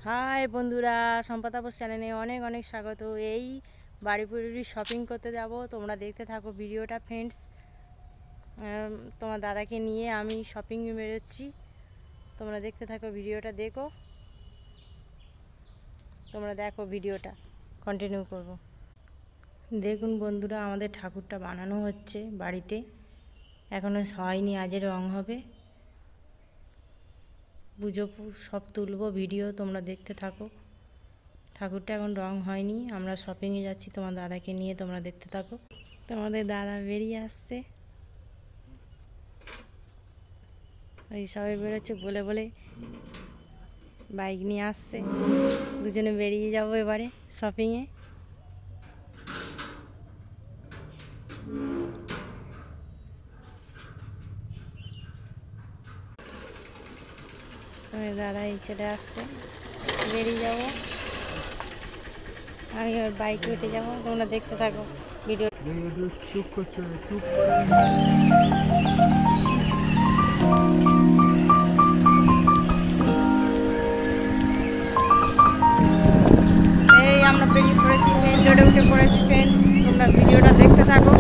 High বন্ধুরা, সম্পদ তাপস চ্যানেলে অনেক অনেক স্বাগত। এই বাড়িপুরি শপিং করতে যাব, তোমরা দেখতে থাকো ভিডিওটা ফ্রেন্ডস। তোমার দাদাকে নিয়ে আমি শপিংয়ে বেরোচ্ছি, তোমরা দেখতে থাকো ভিডিওটা। তোমরা দেখো ভিডিওটা কন্টিনিউ করব। দেখুন বন্ধুরা, আমাদের ঠাকুরটা বানানো হচ্ছে বাড়িতে, এখনও হয়নি, আজ রং হবে। পুজো সব তুলবো ভিডিও, তোমরা দেখতে থাকো। ঠাকুরটা এখন রং হয়নি, আমরা শপিংয়ে যাচ্ছি তোমার দাদাকে নিয়ে, তোমরা দেখতে থাকো। তোমাদের দাদা বেরিয়ে আসছে, ওই সবাই বেরোচ্ছে বলে বলে বাইক নিয়ে আসছে, দুজনে বেরিয়ে যাবো এবারে শপিংয়ে। তোমার দাদা এই চলে আসছে, বেরিয়ে যাবো, আমি ওর বাইকে উঠে যাবো, তোমরা দেখতে থাকো ভিডিও। এই আমরা বেরিয়ে পড়েছি, মেন রোডে উঠে পড়েছি ফ্রেন্ডস, তোমরা ভিডিওটা দেখতে থাকো।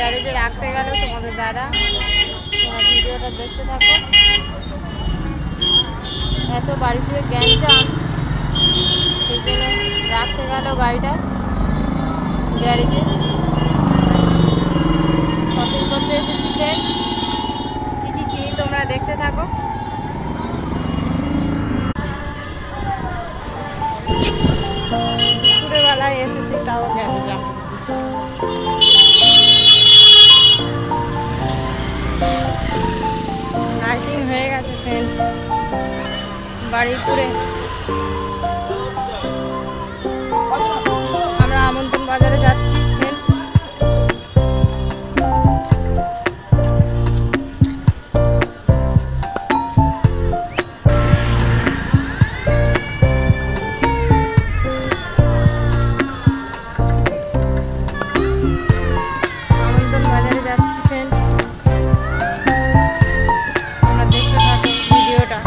গ্যারেজে রাখতে গেল তোমাদের দাদা, তোমরা ভিডিওটা দেখতে থাকো। এত বাড়িপুরে গ্যাঞ্জাম, সেই জন্য রাখতে গেল গাড়িটা গ্যারেজে। শপিং করতে এসেছি ফ্রেন্ডস, কী কী কিনি তোমরা দেখতে থাকো। দুপুরবেলায় এসেছি, তাও গ্যাঞ্জাম। লাইটিং হয়ে গেছে ফ্রেন্ডস বাড়িপুরে। আমরা আমন্ত্রণ বাজারে যাচ্ছি ফ্রেন্ডস। আমন্ত্রণ বাজারে যাচ্ছি ফ্রেন্ডস, দেখতে থাকো ভিডিওটা।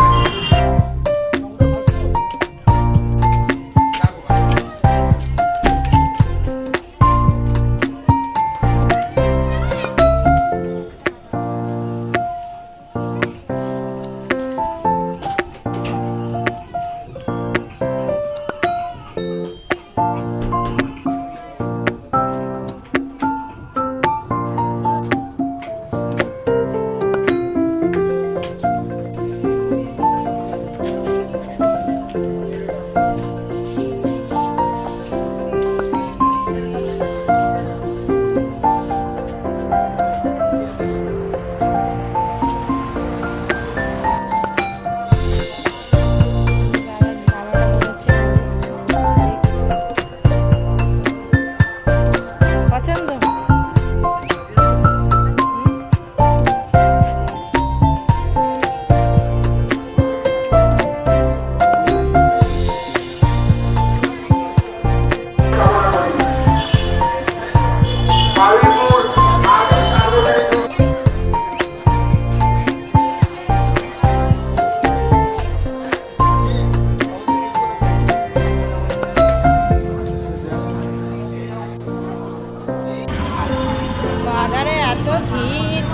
বাজারে এত ভিড়,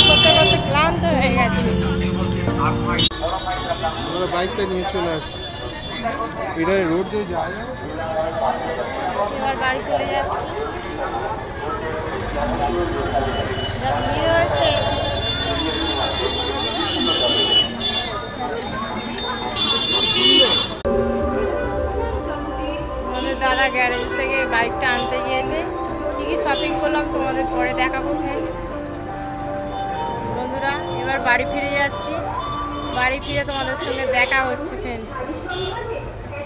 করতে করতে ক্লান্ত হয়ে গেছে। বাইকটা নিয়ে চলে আসি, এটা রোড দিয়ে যায়, এবার বাড়ি চলে যাচ্ছি। যা ভিড় হয়েছে। আমাদের দাদা গ্যারেজ থেকে বাইকটা আনতে গিয়েছে। কী কী শপিং করলাম তোমাদের পরে দেখাবো ফ্রেন্ডস। বন্ধুরা এবার বাড়ি ফিরে যাচ্ছি, বাড়ি ফিরে তোমাদের সঙ্গে দেখা হচ্ছে ফ্রেন্ডস,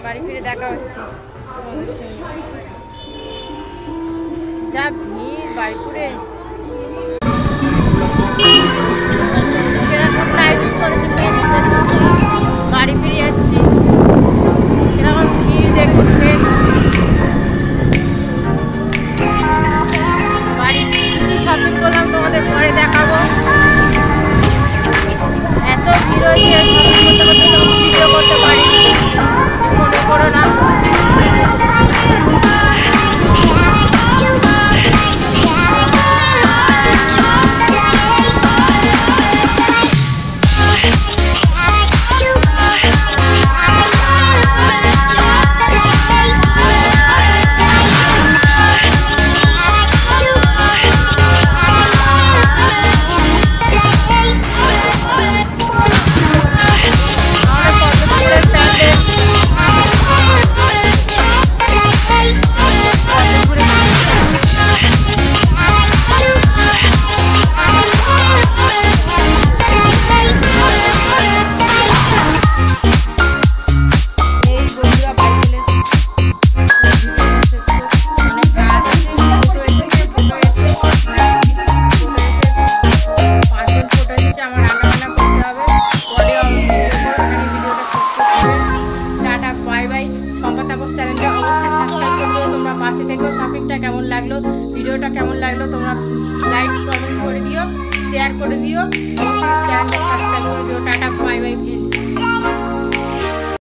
বাড়ি ফিরে দেখা হচ্ছে তোমাদের সঙ্গে। যা ভিড় বাড়িপুরে, এরকম লাইটিং করেছে বাড়ি ফিরে যাচ্ছি, এরকম ভিড় দেখুন ফ্রেন্ডস। বাড়ি কি শপিং করলাম তোমাদের পরে দেখাবো। এত ভিড় হয়েছে শপিং করতে করতে তখন ভিডিও করতে পারিনি, মনে করো না। চ্যানেলটা অবশ্যই সাবস্ক্রাইব করে দিও তোমরা, পাশে থেকো। শপিংটা কেমন লাগলো, ভিডিওটা কেমন লাগলো তোমরা লাইক কমেন্ট করে দিও, শেয়ার করে দিও, অবশ্যই চ্যানেলটা